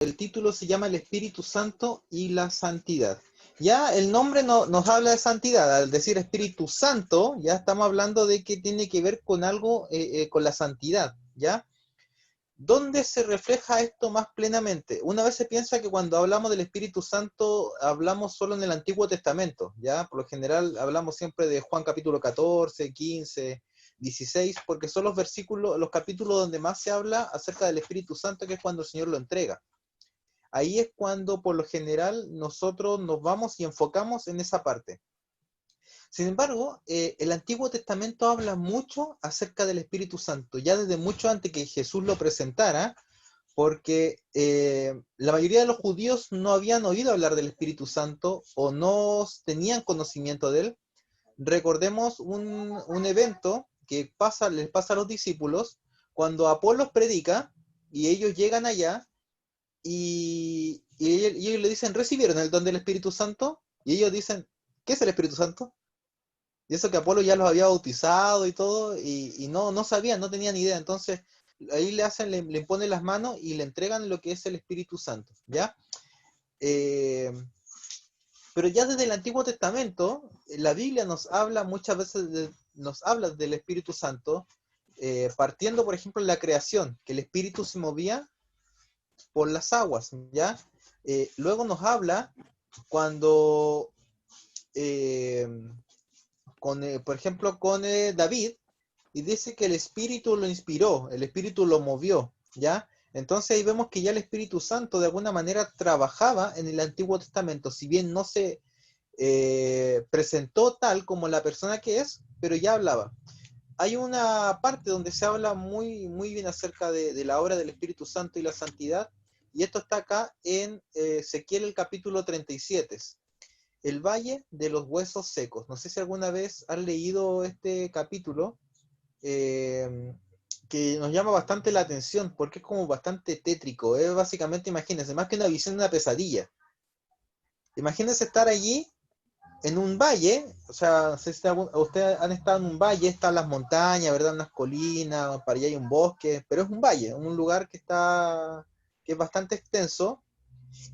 el título se llama El Espíritu Santo y la Santidad. Ya el nombre nos habla de santidad. Al decir Espíritu Santo, ya estamos hablando de que tiene que ver con algo, con la santidad, ¿ya? ¿Dónde se refleja esto más plenamente? Una vez se piensa que cuando hablamos del Espíritu Santo, hablamos solo en el Antiguo Testamento, ¿ya? Por lo general hablamos siempre de Juan capítulo 14, 15, 16, porque son los versículos, los capítulos donde más se habla acerca del Espíritu Santo, que es cuando el Señor lo entrega. Ahí es cuando por lo general nosotros nos vamos y enfocamos en esa parte. Sin embargo, el Antiguo Testamento habla mucho acerca del Espíritu Santo, ya desde mucho antes que Jesús lo presentara, porque la mayoría de los judíos no habían oído hablar del Espíritu Santo o no tenían conocimiento de él. Recordemos un evento que les pasa a los discípulos cuando Apolos predica y ellos llegan allá y ellos le dicen, ¿recibieron el don del Espíritu Santo? Y ellos dicen, ¿qué es el Espíritu Santo? Y eso que Apolo ya los había bautizado y todo, y no sabían, no tenían idea. Entonces, ahí le imponen las manos y le entregan lo que es el Espíritu Santo, ¿ya? Eh, pero ya desde el Antiguo Testamento, la Biblia nos habla muchas veces, nos habla del Espíritu Santo, partiendo, por ejemplo, en la creación, que el Espíritu se movía por las aguas, ¿ya? Luego nos habla cuando, eh, por ejemplo, con David, y dice que el Espíritu lo inspiró, el Espíritu lo movió, ¿ya? Entonces ahí vemos que ya el Espíritu Santo de alguna manera trabajaba en el Antiguo Testamento, si bien no se presentó tal como la persona que es, pero ya hablaba. Hay una parte donde se habla muy bien acerca de la obra del Espíritu Santo y la santidad, y esto está acá en Ezequiel el capítulo 37, el Valle de los Huesos Secos. No sé si alguna vez has leído este capítulo, eh, que nos llama bastante la atención, porque es como bastante tétrico. Es básicamente, imagínense, más que una visión de una pesadilla. Imagínense estar allí en un valle, o sea, no sé si ustedes han estado en un valle, están las montañas, ¿verdad? Unas colinas, para allá hay un bosque, pero es un valle, un lugar que es bastante extenso,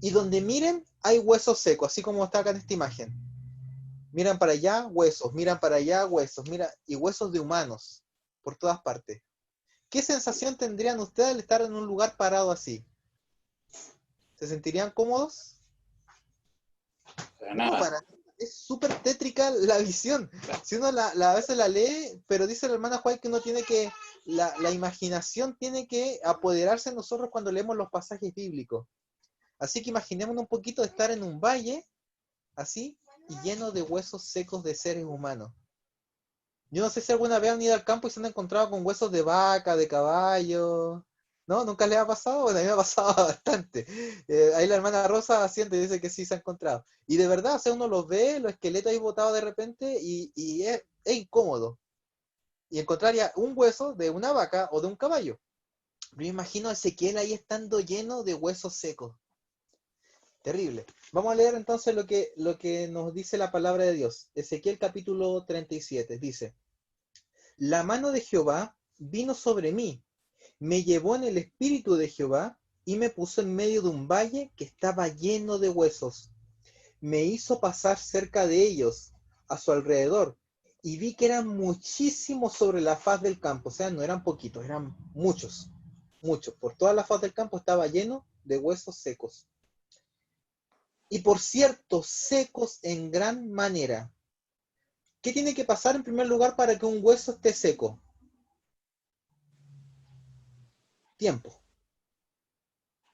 y donde miren hay huesos secos, así como está acá en esta imagen. Miran para allá, huesos, miran para allá, huesos, mira, y huesos de humanos, por todas partes. ¿Qué sensación tendrían ustedes al estar en un lugar parado así? ¿Se sentirían cómodos? Para No, nada. para nada. Es súper tétrica la visión. Si uno a veces la lee, pero dice la hermana Juan que uno tiene que, la imaginación tiene que apoderarse de nosotros cuando leemos los pasajes bíblicos. Así que imaginémonos un poquito de estar en un valle, así, y lleno de huesos secos de seres humanos. Yo no sé si alguna vez han ido al campo y se han encontrado con huesos de vaca, de caballo. ¿No? ¿Nunca les ha pasado? Bueno, a mí me ha pasado bastante. Ahí la hermana Rosa asiente y dice que sí se ha encontrado. Y de verdad, o sea, uno los ve, los esqueletos ahí botados de repente y es incómodo. Y encontrar ya un hueso de una vaca o de un caballo. Me imagino a Ezequiel ahí estando lleno de huesos secos. Terrible. Vamos a leer entonces lo que nos dice la palabra de Dios. Ezequiel capítulo 37 dice: La mano de Jehová vino sobre mí, me llevó en el espíritu de Jehová y me puso en medio de un valle que estaba lleno de huesos. Me hizo pasar cerca de ellos, a su alrededor, y vi que eran muchísimos sobre la faz del campo. O sea, no eran poquitos, eran muchos, muchos. Por toda la faz del campo estaba lleno de huesos secos. Y por cierto, secos en gran manera. ¿Qué tiene que pasar en primer lugar para que un hueso esté seco? Tiempo.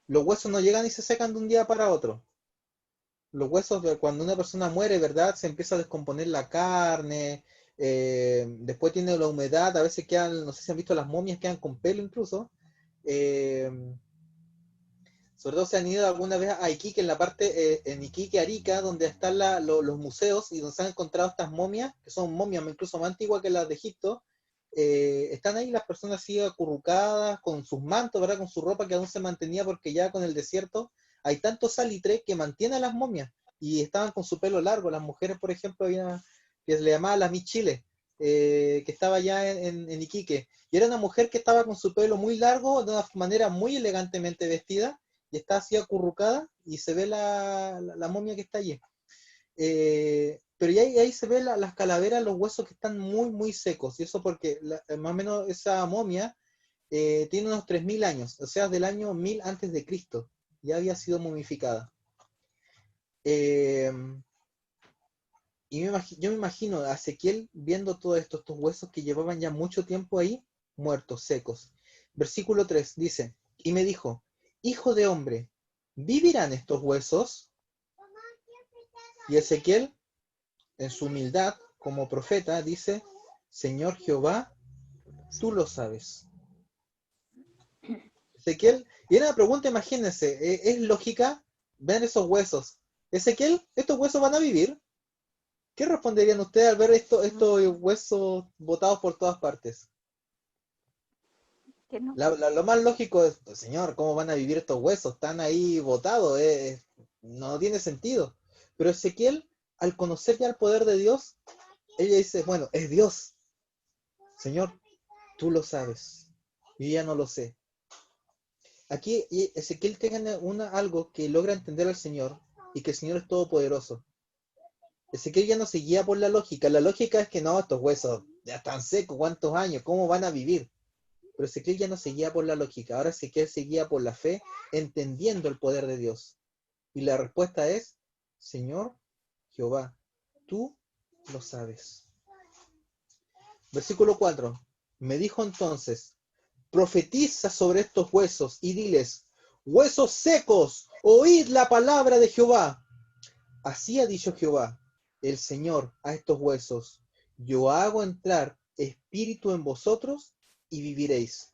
Los huesos no llegan y se secan de un día para otro. Los huesos, cuando una persona muere, ¿verdad? Se empieza a descomponer la carne, después tiene la humedad, a veces quedan, no sé si han visto las momias, quedan con pelo incluso. Eh, Sobre todo se han ido alguna vez a Iquique, en la parte, en Iquique, Arica, donde están los museos y donde se han encontrado estas momias, que son momias incluso más antiguas que las de Egipto. Están ahí las personas así acurrucadas, con sus mantos, ¿verdad? Con su ropa que aún se mantenía, porque ya con el desierto hay tanto salitre que mantiene a las momias, y estaban con su pelo largo. Las mujeres, por ejemplo, había que se le llamaba la Michile, que estaba allá en Iquique, y era una mujer que estaba con su pelo muy largo, de una manera muy elegantemente vestida, y está así acurrucada y se ve la momia que está allí. Pero ya ahí se ve las calaveras, los huesos que están muy, muy secos. Y eso porque más o menos esa momia tiene unos 3000 años, o sea, del año 1000 antes de Cristo. Ya había sido momificada. Eh, y yo me imagino a Ezequiel viendo todos estos huesos que llevaban ya mucho tiempo ahí, muertos, secos. Versículo 3 dice, y me dijo, hijo de hombre, ¿vivirán estos huesos? Y Ezequiel, en su humildad como profeta, dice, Señor Jehová, tú lo sabes. Ezequiel, y era una pregunta, imagínense, ¿es lógica ver esos huesos? Ezequiel, ¿estos huesos van a vivir? ¿Qué responderían ustedes al ver estos huesos botados por todas partes? Que no. Lo más lógico es, pues, Señor, ¿cómo van a vivir estos huesos? Están ahí botados, no tiene sentido. Pero Ezequiel, al conocer ya el poder de Dios, ella dice, bueno, es Dios. Señor, tú lo sabes. Yo ya no lo sé. Aquí Ezequiel tiene algo que logra entender al Señor y que el Señor es todopoderoso. Ezequiel ya no se guía por la lógica. La lógica es que no, estos huesos ya están secos, ¿cuántos años? ¿Cómo van a vivir? Pero Ezequiel ya no se guía por la lógica. Ahora Ezequiel se guía por la fe, entendiendo el poder de Dios. Y la respuesta es, Señor Jehová, tú lo sabes. Versículo 4. Me dijo entonces, profetiza sobre estos huesos y diles, huesos secos, oíd la palabra de Jehová. Así ha dicho Jehová, el Señor, a estos huesos, yo hago entrar espíritu en vosotros y viviréis.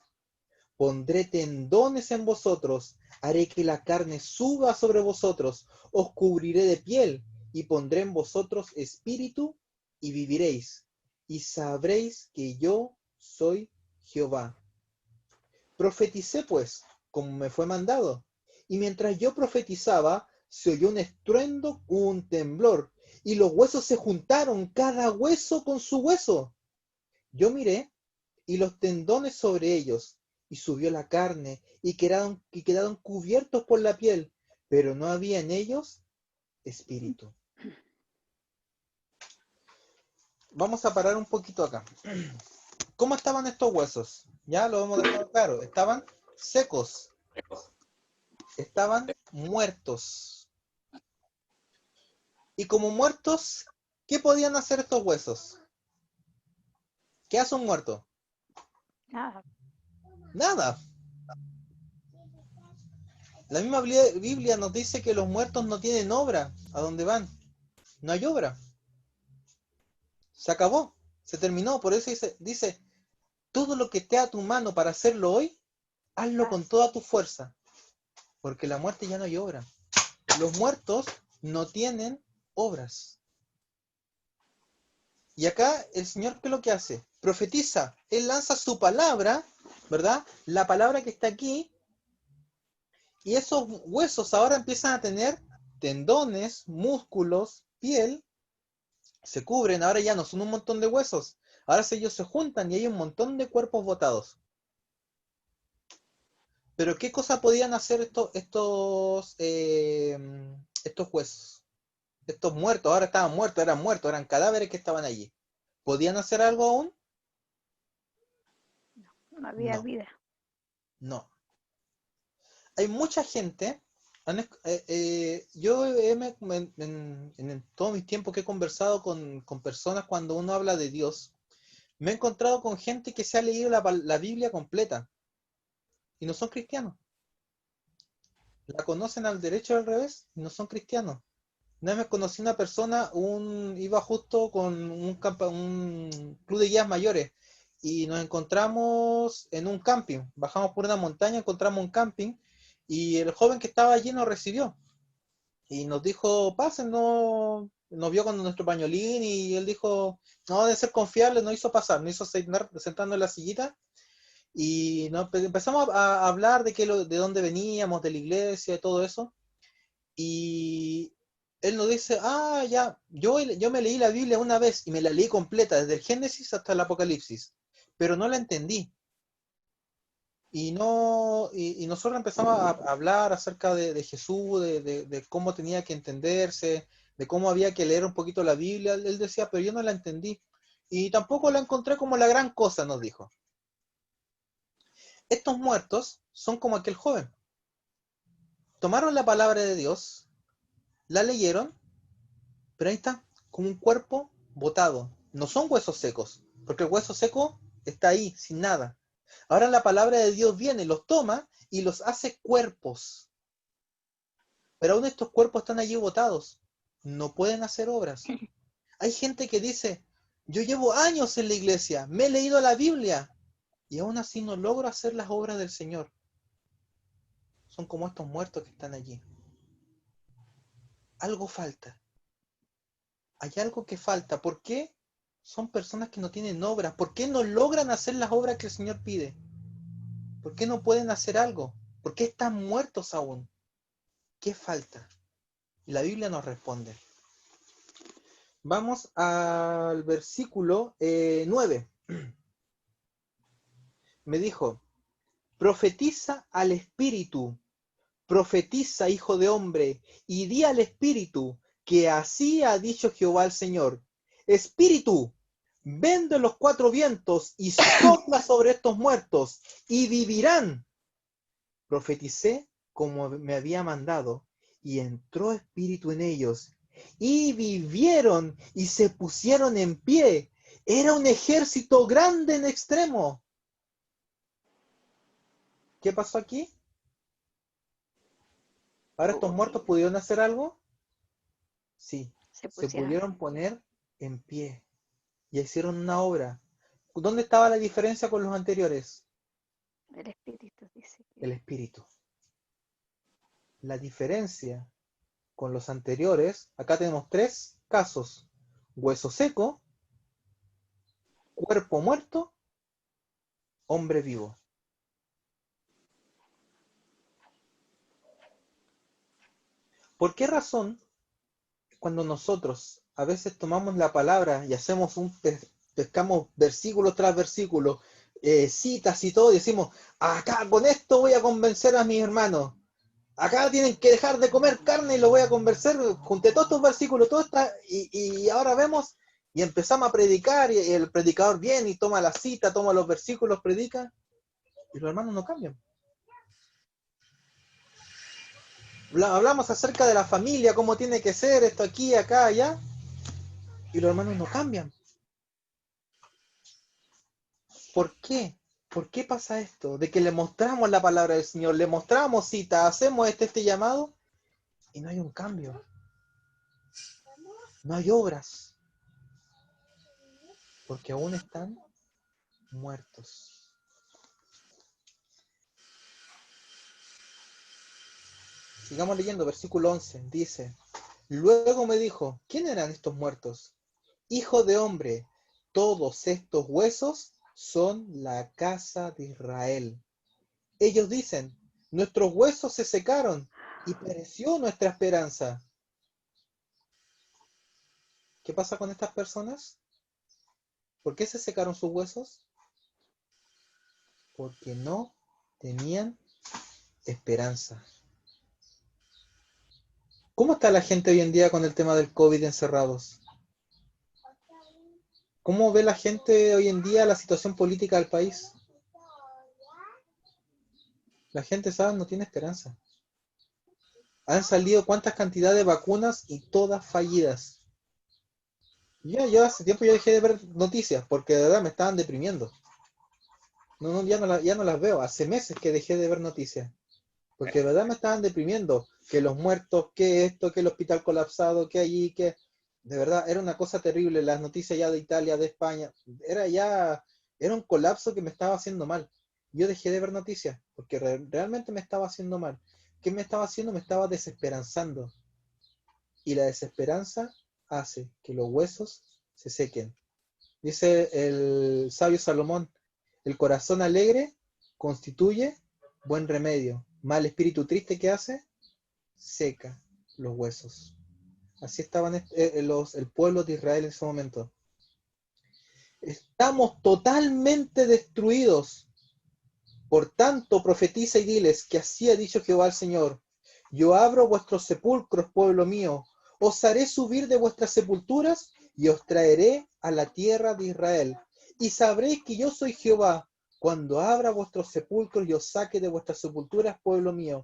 Pondré tendones en vosotros, haré que la carne suba sobre vosotros, os cubriré de piel y pondré en vosotros espíritu y viviréis. Y sabréis que yo soy Jehová. Profeticé pues, como me fue mandado. Y mientras yo profetizaba, se oyó un estruendo, un temblor, y los huesos se juntaron, cada hueso con su hueso. Yo miré, y los tendones sobre ellos, y subió la carne, y quedaron cubiertos por la piel, pero no había en ellos espíritu. Vamos a parar un poquito acá. ¿Cómo estaban estos huesos? Ya lo hemos dejado claro. Estaban secos. Estaban muertos. Y como muertos, ¿qué podían hacer estos huesos? ¿Qué hace un muerto? Nada. Nada. La misma Biblia nos dice que los muertos no tienen obra. ¿A dónde van? No hay obra. Se acabó. Se terminó. Por eso dice, todo lo que esté a tu mano para hacerlo hoy, hazlo con toda tu fuerza. Porque la muerte ya no hay obra. Los muertos no tienen obras. Y acá el Señor, ¿qué es lo que hace? Profetiza. Él lanza su palabra, ¿verdad? La palabra que está aquí. Y esos huesos ahora empiezan a tener tendones, músculos, piel. Se cubren. Ahora ya no son un montón de huesos. Ahora ellos se juntan y hay un montón de cuerpos botados. Pero ¿qué cosa podían hacer estos huesos? Estos muertos, ahora estaban muertos, eran cadáveres que estaban allí. ¿Podían hacer algo aún? No había No, vida. no. Hay mucha gente, yo en todos mis tiempos que he conversado con personas cuando uno habla de Dios, me he encontrado con gente que se ha leído la Biblia completa y no son cristianos. La conocen al derecho y al revés y no son cristianos. Una vez me conocí una persona, iba justo con un club de guías mayores y nos encontramos en un camping. Bajamos por una montaña, encontramos un camping y el joven que estaba allí nos recibió y nos dijo, pasen, no, nos vio con nuestro pañolín y él dijo, no, debe ser confiable, nos hizo pasar, nos hizo sentarnos en la sillita y empezamos a hablar de dónde veníamos, de la iglesia, y todo eso. Y él nos dice, ya, yo me leí la Biblia una vez y me la leí completa, desde el Génesis hasta el Apocalipsis, pero no la entendí. Y, no, y nosotros empezamos a hablar acerca de Jesús, de cómo tenía que entenderse, de cómo había que leer un poquito la Biblia. Él decía, pero yo no la entendí. Y tampoco la encontré como la gran cosa, nos dijo. Estos muertos son como aquel joven. Tomaron la palabra de Dios, la leyeron, pero ahí está, como un cuerpo botado. No son huesos secos, porque el hueso seco está ahí, sin nada. Ahora la palabra de Dios viene, los toma y los hace cuerpos. Pero aún estos cuerpos están allí botados. No pueden hacer obras. Hay gente que dice, yo llevo años en la iglesia, me he leído la Biblia, y aún así no logro hacer las obras del Señor. Son como estos muertos que están allí. Algo falta. Hay algo que falta. ¿Por qué son personas que no tienen obras? ¿Por qué no logran hacer las obras que el Señor pide? ¿Por qué no pueden hacer algo? ¿Por qué están muertos aún? ¿Qué falta? Y la Biblia nos responde. Vamos al versículo 9. Me dijo, profetiza al Espíritu, profetiza, hijo de hombre, y di al Espíritu, que así ha dicho Jehová el Señor. Espíritu, ven de los cuatro vientos y sopla sobre estos muertos, y vivirán. Profeticé como me había mandado, y entró espíritu en ellos, y vivieron y se pusieron en pie. Era un ejército grande en extremo. ¿Qué pasó aquí? ¿Ahora estos muertos pudieron hacer algo? Sí, Se se pusieron pudieron poner en pie y hicieron una obra. ¿Dónde estaba la diferencia con los anteriores? el espíritu, dice El que espíritu. La diferencia con los anteriores, acá tenemos tres casos: hueso seco, cuerpo muerto, hombre vivo. ¿Por qué razón cuando nosotros a veces tomamos la palabra y hacemos pescamos versículo tras versículo, citas y todo, y decimos, acá con esto voy a convencer a mis hermanos, acá tienen que dejar de comer carne y lo voy a convencer, junté todos estos versículos, todo está, y ahora vemos, y empezamos a predicar, y el predicador viene y toma la cita, toma los versículos, predica, y los hermanos no cambian. Hablamos acerca de la familia, cómo tiene que ser, esto aquí, acá, allá, y los hermanos no cambian. ¿Por qué? ¿Por qué pasa esto? De que le mostramos la palabra del Señor, le mostramos cita, hacemos este llamado, y no hay un cambio. No hay obras, porque aún están muertos. Sigamos leyendo, versículo 11, dice, luego me dijo, ¿quién eran estos muertos? Hijo de hombre, todos estos huesos son la casa de Israel. Ellos dicen, nuestros huesos se secaron y pereció nuestra esperanza. ¿Qué pasa con estas personas? ¿Por qué se secaron sus huesos? Porque no tenían esperanza. ¿Cómo está la gente hoy en día con el tema del COVID encerrados? ¿Cómo ve la gente hoy en día la situación política del país? La gente, ¿sabe? No tiene esperanza. Han salido cuántas cantidades de vacunas y todas fallidas. Yo hace tiempo ya dejé de ver noticias porque de verdad me estaban deprimiendo. Ya no las veo. Hace meses que dejé de ver noticias. Porque de verdad me estaban deprimiendo. Que los muertos, que esto, que el hospital colapsado, que allí, que... De verdad, era una cosa terrible. Las noticias ya de Italia, de España. Era un colapso que me estaba haciendo mal. Yo dejé de ver noticias porque realmente me estaba haciendo mal. ¿Qué me estaba haciendo? Me estaba desesperanzando. Y la desesperanza hace que los huesos se sequen. Dice el sabio Salomón, el corazón alegre constituye buen remedio. Mal espíritu triste que hace, seca los huesos. Así estaban el pueblo de Israel en ese momento. Estamos totalmente destruidos. Por tanto, profetiza y diles que así ha dicho Jehová el Señor. Yo abro vuestros sepulcros, pueblo mío. Os haré subir de vuestras sepulturas y os traeré a la tierra de Israel. Y sabréis que yo soy Jehová, cuando abra vuestros sepulcros y os saque de vuestras sepulturas, pueblo mío.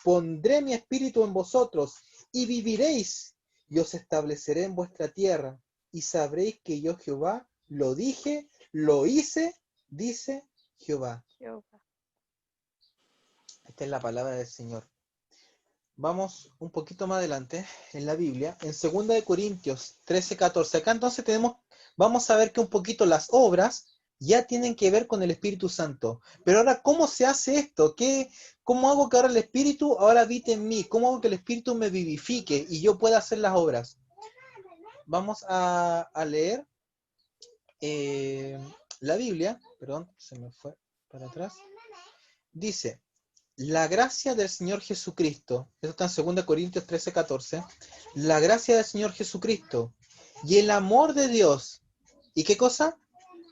Pondré mi espíritu en vosotros y viviréis, y os estableceré en vuestra tierra. Y sabréis que yo Jehová lo dije, lo hice, dice Jehová. Jehová. Esta es la palabra del Señor. Vamos un poquito más adelante en la Biblia, en 2 Corintios 13:14. Acá entonces vamos a ver que un poquito las obras ya tienen que ver con el Espíritu Santo. Pero ahora, ¿cómo se hace esto? ¿Cómo hago que ahora el Espíritu ahora habite en mí? ¿Cómo hago que el Espíritu me vivifique y yo pueda hacer las obras? Vamos a leer la Biblia. Perdón, se me fue para atrás. Dice: la gracia del Señor Jesucristo, esto está en 2 Corintios 13:14, la gracia del Señor Jesucristo y el amor de Dios, ¿y qué cosa?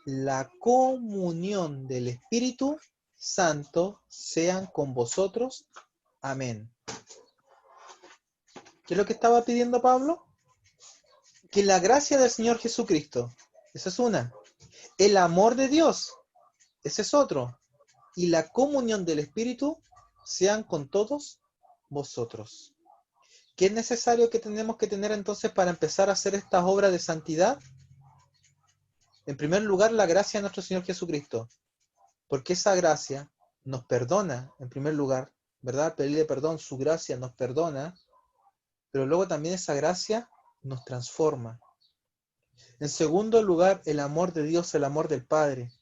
La comunión del Espíritu Santo sean con vosotros. Amén. ¿Qué es lo que estaba pidiendo Pablo? Que la gracia del Señor Jesucristo, esa es una. El amor de Dios, ese es otro. Y la comunión del Espíritu sean con todos vosotros. ¿Qué es necesario que tenemos que tener entonces para empezar a hacer estas obras de santidad? En primer lugar, la gracia de nuestro Señor Jesucristo, porque esa gracia nos perdona, en primer lugar, ¿verdad? Pedirle perdón, su gracia nos perdona, pero luego también esa gracia nos transforma. En segundo lugar, el amor de Dios, el amor del Padre,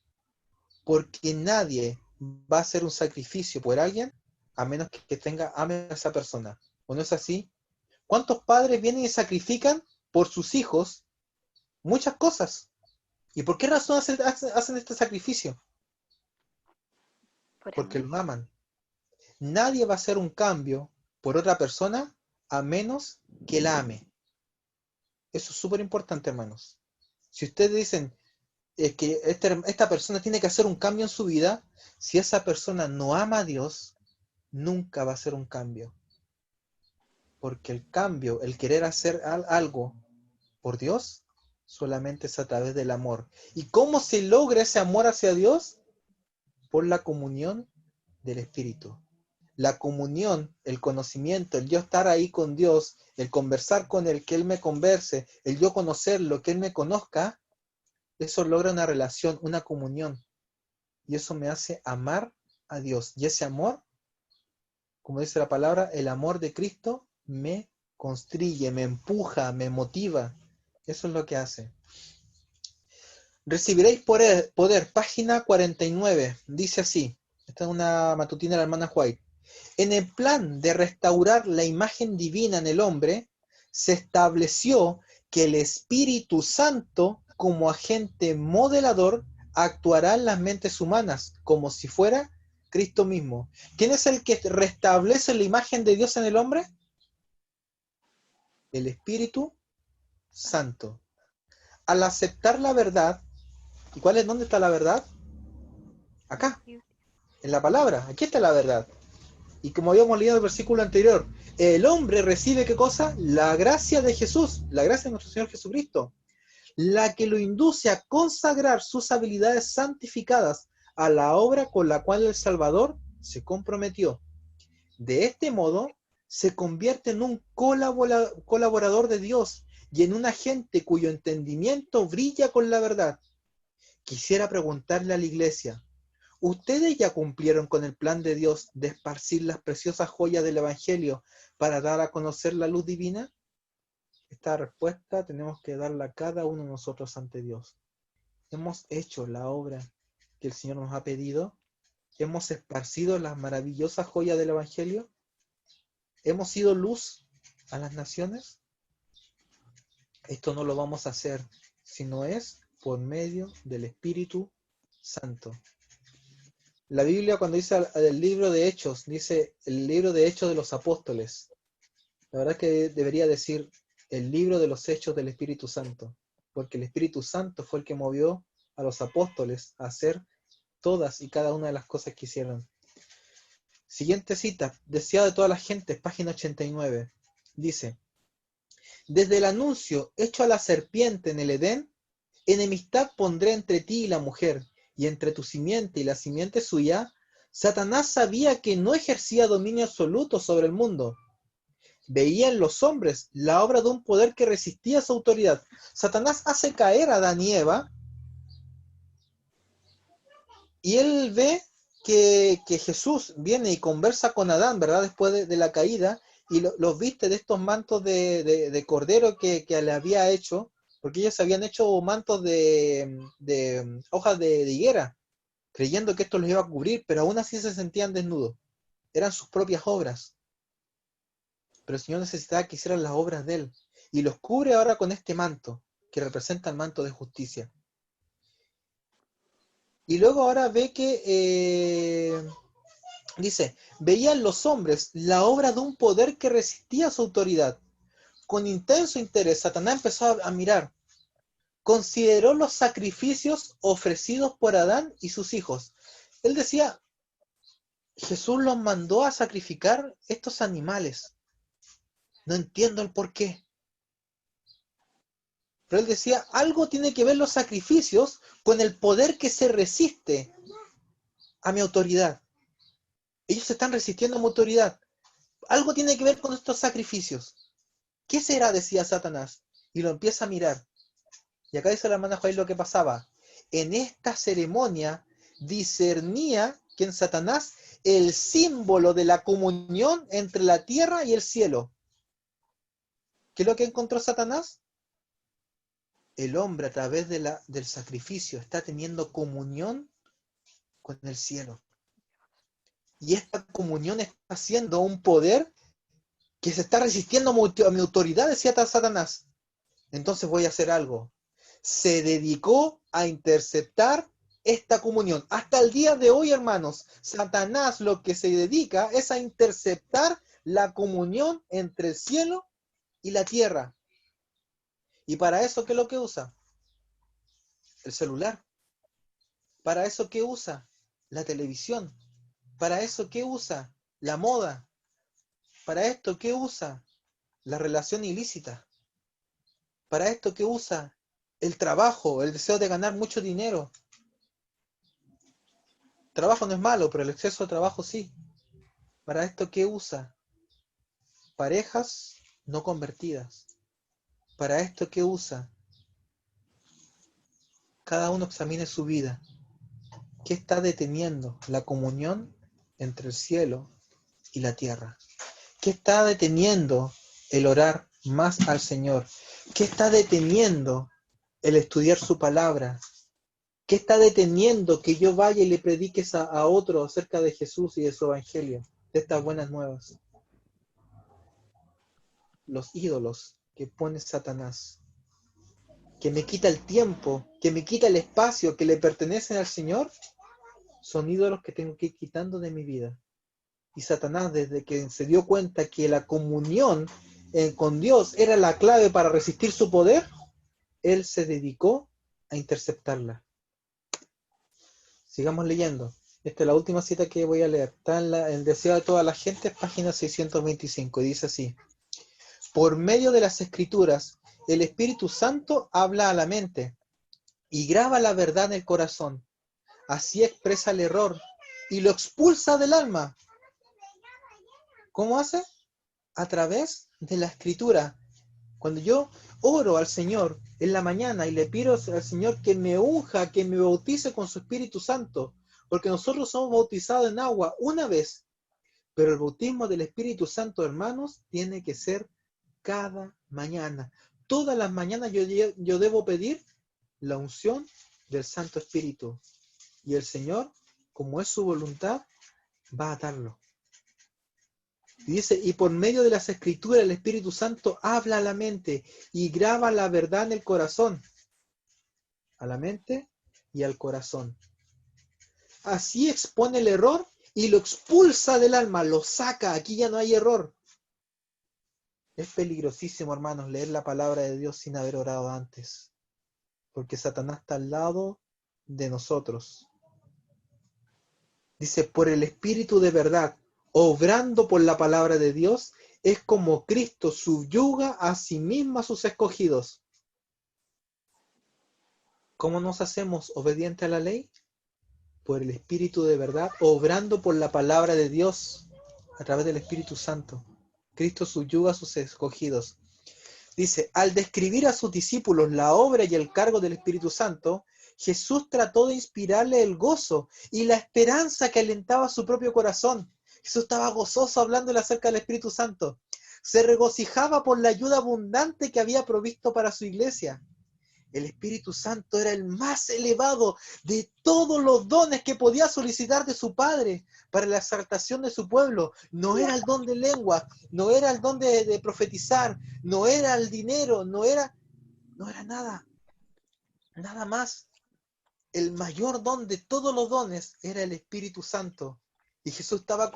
porque nadie va a hacer un sacrificio por alguien a menos que ame a esa persona. ¿O no es así? ¿Cuántos padres vienen y sacrifican por sus hijos muchas cosas? ¿Y por qué razón hacen este sacrificio? Por Porque amor. los aman. Nadie va a hacer un cambio por otra persona a menos que la ame. Eso es súper importante, hermanos. Si ustedes dicen que esta persona tiene que hacer un cambio en su vida, si esa persona no ama a Dios, nunca va a hacer un cambio. Porque el cambio, el querer hacer algo por Dios, solamente es a través del amor. ¿Y cómo se logra ese amor hacia Dios? Por la comunión del Espíritu. La comunión, el conocimiento, el yo estar ahí con Dios, el conversar con Él, que Él me converse, el yo conocerlo, que Él me conozca, eso logra una relación, una comunión. Y eso me hace amar a Dios. Y ese amor, como dice la palabra, el amor de Cristo me constriye, me empuja, me motiva. Eso es lo que hace. Recibiréis poder, página 49, dice así, esta es una matutina de la hermana White. En el plan de restaurar la imagen divina en el hombre, se estableció que el Espíritu Santo, como agente modelador, actuará en las mentes humanas, como si fuera Cristo mismo. ¿Quién es el que restablece la imagen de Dios en el hombre? El Espíritu Santo. Al aceptar la verdad, ¿y dónde está la verdad? Acá, en la palabra, aquí está la verdad. Y como habíamos leído en el versículo anterior, el hombre recibe ¿qué cosa? La gracia de Jesús, la gracia de nuestro Señor Jesucristo, la que lo induce a consagrar sus habilidades santificadas a la obra con la cual el Salvador se comprometió. De este modo, se convierte en un colaborador de Dios y en un agente cuyo entendimiento brilla con la verdad. Quisiera preguntarle a la iglesia, ¿ustedes ya cumplieron con el plan de Dios de esparcir las preciosas joyas del Evangelio para dar a conocer la luz divina? Esta respuesta tenemos que darla a cada uno de nosotros ante Dios. ¿Hemos hecho la obra que el Señor nos ha pedido? ¿Hemos esparcido las maravillosas joyas del Evangelio? ¿Hemos sido luz a las naciones? Esto no lo vamos a hacer si no es por medio del Espíritu Santo. La Biblia cuando dice el libro de Hechos, dice el libro de Hechos de los Apóstoles. La verdad es que debería decir el libro de los Hechos del Espíritu Santo, porque el Espíritu Santo fue el que movió a los apóstoles a hacer todas y cada una de las cosas que hicieron. Siguiente cita, deseado de todas las gentes, página 89. Dice, desde el anuncio hecho a la serpiente en el Edén, enemistad pondré entre ti y la mujer, y entre tu simiente y la simiente suya. Satanás sabía que no ejercía dominio absoluto sobre el mundo. Veía en los hombres la obra de un poder que resistía su autoridad. Satanás hace caer a Adán y Eva, y él ve que Jesús viene y conversa con Adán, ¿verdad? Después de la caída, y los viste de estos mantos de cordero que le había hecho, porque ellos habían hecho mantos de hojas de higuera, creyendo que esto los iba a cubrir, pero aún así se sentían desnudos. Eran sus propias obras. Pero el Señor necesitaba que hicieran las obras de Él. Y los cubre ahora con este manto, que representa el manto de justicia. Y luego ahora ve que, dice, veían los hombres la obra de un poder que resistía su autoridad. Con intenso interés, Satanás empezó a mirar. Consideró los sacrificios ofrecidos por Adán y sus hijos. Él decía, Jesús los mandó a sacrificar estos animales. No entiendo el por qué. Pero él decía, algo tiene que ver los sacrificios con el poder que se resiste a mi autoridad. Ellos se están resistiendo a mi autoridad. Algo tiene que ver con estos sacrificios. ¿Qué será? Decía Satanás. Y lo empieza a mirar. Y acá dice la hermana Juárez lo que pasaba. En esta ceremonia discernía que en Satanás el símbolo de la comunión entre la tierra y el cielo. ¿Qué es lo que encontró Satanás? El hombre a través del sacrificio está teniendo comunión con el cielo. Y esta comunión está siendo un poder que se está resistiendo a mi autoridad, decía Satanás. Entonces voy a hacer algo. Se dedicó a interceptar esta comunión. Hasta el día de hoy, hermanos, Satanás lo que se dedica es a interceptar la comunión entre el cielo y la tierra. ¿Y para eso qué es lo que usa? El celular. ¿Para eso qué usa? La televisión. ¿Para eso qué usa? La moda. ¿Para esto qué usa? La relación ilícita. ¿Para esto qué usa? El trabajo, el deseo de ganar mucho dinero. Trabajo no es malo, pero el exceso de trabajo sí. ¿Para esto qué usa? Parejas no convertidas. ¿Para esto qué usa? Cada uno examine su vida. ¿Qué está deteniendo la comunión entre el cielo y la tierra? ¿Qué está deteniendo el orar más al Señor? ¿Qué está deteniendo el estudiar su palabra? ¿Qué está deteniendo que yo vaya y le prediques a otro acerca de Jesús y de su evangelio, de estas buenas nuevas? Los ídolos que pone Satanás, que me quita el tiempo, que me quita el espacio que le pertenecen al Señor, son ídolos que tengo que ir quitando de mi vida. Y Satanás, desde que se dio cuenta que la comunión con Dios era la clave para resistir su poder, él se dedicó a interceptarla. Sigamos leyendo. Esta es la última cita que voy a leer. Está en el Deseo de toda la gente, página 625, y dice así. Por medio de las Escrituras, el Espíritu Santo habla a la mente y graba la verdad en el corazón. Así expresa el error y lo expulsa del alma. ¿Cómo hace? A través de la Escritura. Cuando yo oro al Señor en la mañana y le pido al Señor que me unja, que me bautice con su Espíritu Santo, porque nosotros somos bautizados en agua una vez, pero el bautismo del Espíritu Santo, hermanos, tiene que ser cada mañana. Todas las mañanas yo debo pedir la unción del Santo Espíritu. Y el Señor, como es su voluntad, va a darlo. Y dice, y por medio de las Escrituras el Espíritu Santo habla a la mente y graba la verdad en el corazón. A la mente y al corazón. Así expone el error y lo expulsa del alma, lo saca. Aquí ya no hay error. Es peligrosísimo, hermanos, leer la palabra de Dios sin haber orado antes. Porque Satanás está al lado de nosotros. Dice, por el Espíritu de verdad, obrando por la palabra de Dios, es como Cristo subyuga a sí mismo a sus escogidos. ¿Cómo nos hacemos obedientes a la ley? Por el Espíritu de verdad, obrando por la palabra de Dios, a través del Espíritu Santo. Cristo subyuga a sus escogidos. Dice, al describir a sus discípulos la obra y el cargo del Espíritu Santo, Jesús trató de inspirarle el gozo y la esperanza que alentaba su propio corazón. Jesús estaba gozoso hablándole acerca del Espíritu Santo. Se regocijaba por la ayuda abundante que había provisto para su iglesia. El Espíritu Santo era el más elevado de todos los dones que podía solicitar de su Padre para la exaltación de su pueblo. No era el don de lengua, no era el don de profetizar, no era el dinero, no era nada más. El mayor don de todos los dones era el Espíritu Santo. Y Jesús estaba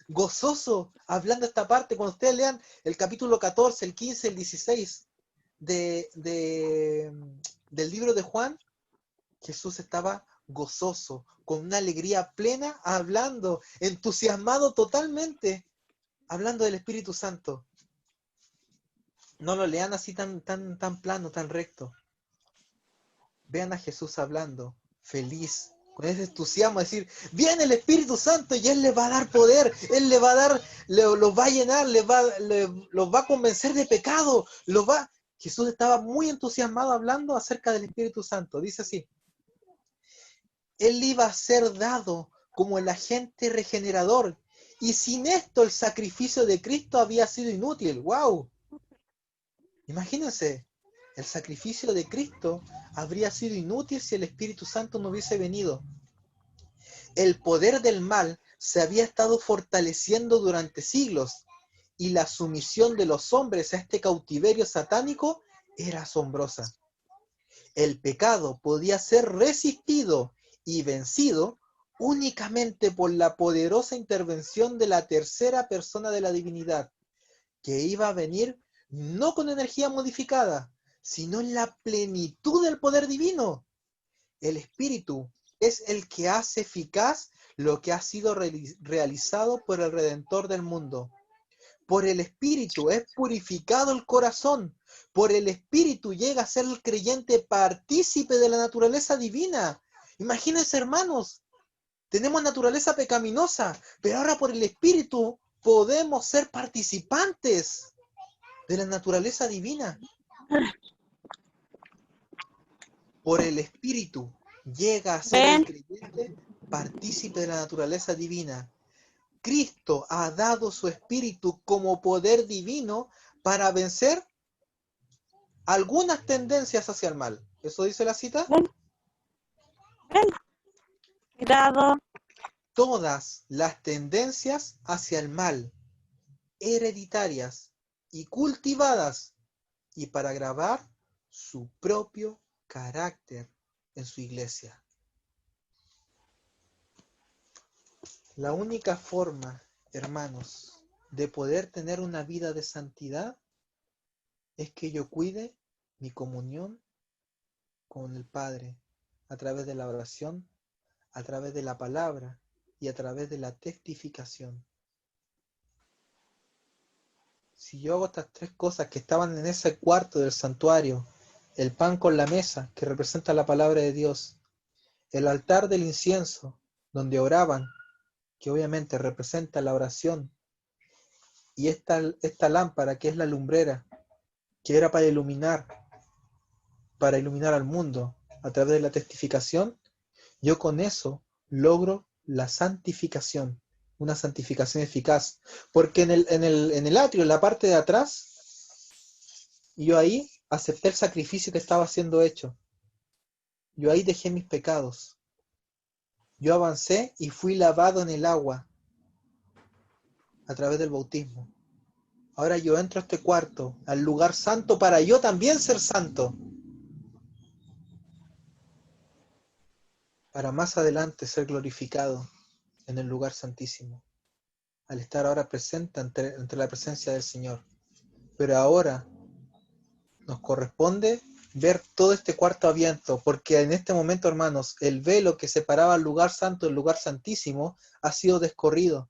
gozoso hablando esta parte. Cuando ustedes lean el capítulo 14, el 15, el 16 del libro de Juan, Jesús estaba gozoso, con una alegría plena, hablando, entusiasmado totalmente, hablando del Espíritu Santo. No lo lean así tan plano, tan recto. Vean a Jesús hablando, feliz, con ese entusiasmo, decir, viene el Espíritu Santo y Él le va a dar poder, Él le va a dar, los va a llenar, los va a convencer de pecado, Jesús estaba muy entusiasmado hablando acerca del Espíritu Santo. Dice así, Él iba a ser dado como el agente regenerador, y sin esto el sacrificio de Cristo había sido inútil. ¡Wow! Imagínense, el sacrificio de Cristo habría sido inútil si el Espíritu Santo no hubiese venido. El poder del mal se había estado fortaleciendo durante siglos, y la sumisión de los hombres a este cautiverio satánico era asombrosa. El pecado podía ser resistido y vencido únicamente por la poderosa intervención de la tercera persona de la divinidad, que iba a venir no con energía modificada, sino en la plenitud del poder divino. El Espíritu es el que hace eficaz lo que ha sido realizado por el Redentor del mundo. Por el Espíritu es purificado el corazón. Por el Espíritu llega a ser el creyente partícipe de la naturaleza divina. Imagínense, hermanos, tenemos naturaleza pecaminosa, pero ahora por el Espíritu podemos ser participantes de la naturaleza divina. Por el Espíritu llega a ser el creyente partícipe de la naturaleza divina. Cristo ha dado su Espíritu como poder divino para vencer algunas tendencias hacia el mal. ¿Eso dice la cita? Cuidado. Todas las tendencias hacia el mal, hereditarias y cultivadas, y para grabar su propio carácter en su iglesia. La única forma, hermanos, de poder tener una vida de santidad es que yo cuide mi comunión con el Padre a través de la oración, a través de la palabra y a través de la testificación. Si yo hago estas tres cosas que estaban en ese cuarto del santuario, el pan con la mesa, que representa la palabra de Dios, el altar del incienso, donde oraban, que obviamente representa la oración, y esta lámpara, que es la lumbrera, que era para iluminar al mundo a través de la testificación, yo con eso logro la santificación, una santificación eficaz, porque en el atrio, en la parte de atrás, yo ahí acepté el sacrificio que estaba siendo hecho, yo ahí dejé mis pecados, yo avancé y fui lavado en el agua a través del bautismo. Ahora yo entro a este cuarto, al lugar santo, para yo también ser santo, para más adelante ser glorificado en el lugar santísimo, al estar ahora presente entre la presencia del Señor. Pero ahora nos corresponde ver todo este cuarto abierto, porque en este momento, hermanos, el velo que separaba el lugar santo del lugar santísimo ha sido descorrido.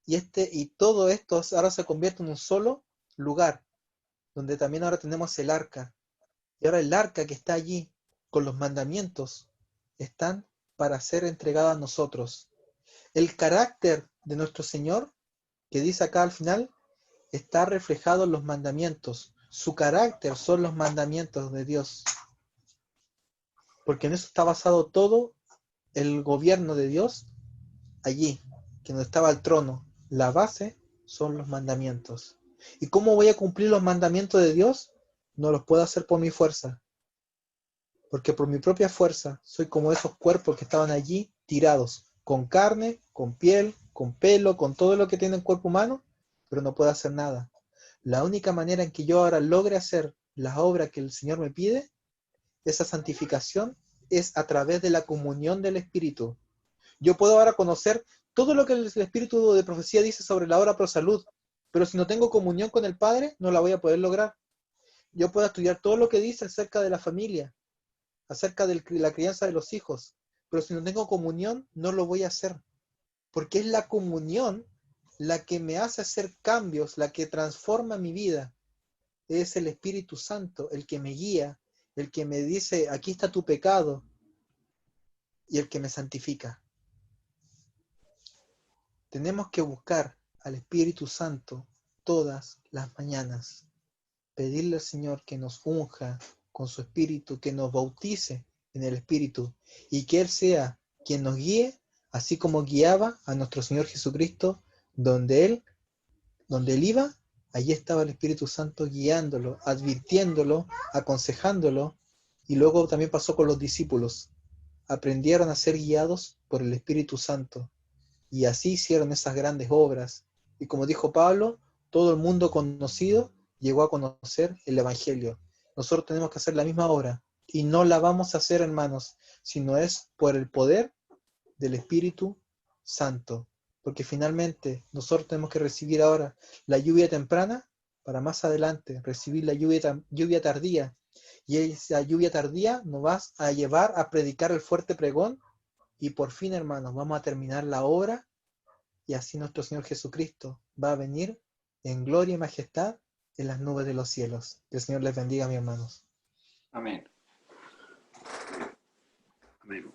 Y todo esto ahora se convierte en un solo lugar, donde también ahora tenemos el arca. Y ahora el arca que está allí, con los mandamientos, están para ser entregada a nosotros. El carácter de nuestro Señor, que dice acá al final, está reflejado en los mandamientos. Su carácter son los mandamientos de Dios. Porque en eso está basado todo el gobierno de Dios allí, que donde estaba el trono. La base son los mandamientos. ¿Y cómo voy a cumplir los mandamientos de Dios? No los puedo hacer por mi fuerza. Porque por mi propia fuerza soy como esos cuerpos que estaban allí tirados, con carne, con piel, con pelo, con todo lo que tiene el cuerpo humano, pero no puedo hacer nada. La única manera en que yo ahora logre hacer las obras que el Señor me pide, esa santificación, es a través de la comunión del Espíritu. Yo puedo ahora conocer todo lo que el Espíritu de profecía dice sobre la obra pro salud, pero si no tengo comunión con el Padre, no la voy a poder lograr. Yo puedo estudiar todo lo que dice acerca de la familia, acerca de la crianza de los hijos, pero si no tengo comunión, no lo voy a hacer, porque es la comunión la que me hace hacer cambios, la que transforma mi vida. Es el Espíritu Santo el que me guía, el que me dice, aquí está tu pecado, y el que me santifica. Tenemos que buscar al Espíritu Santo todas las mañanas, pedirle al Señor que nos unja con su Espíritu, que nos bautice en el Espíritu, y que Él sea quien nos guíe, así como guiaba a nuestro Señor Jesucristo, donde Él iba, allí estaba el Espíritu Santo guiándolo, advirtiéndolo, aconsejándolo, y luego también pasó con los discípulos. Aprendieron a ser guiados por el Espíritu Santo, y así hicieron esas grandes obras. Y como dijo Pablo, todo el mundo conocido llegó a conocer el Evangelio. Nosotros tenemos que hacer la misma obra, y no la vamos a hacer, hermanos, sino es por el poder del Espíritu Santo. Porque finalmente nosotros tenemos que recibir ahora la lluvia temprana para más adelante recibir la lluvia tardía. Y esa lluvia tardía nos va a llevar a predicar el fuerte pregón, y por fin, hermanos, vamos a terminar la obra, y así nuestro Señor Jesucristo va a venir en gloria y majestad en las nubes de los cielos. Que el Señor les bendiga, mis hermanos. Amén. Amén.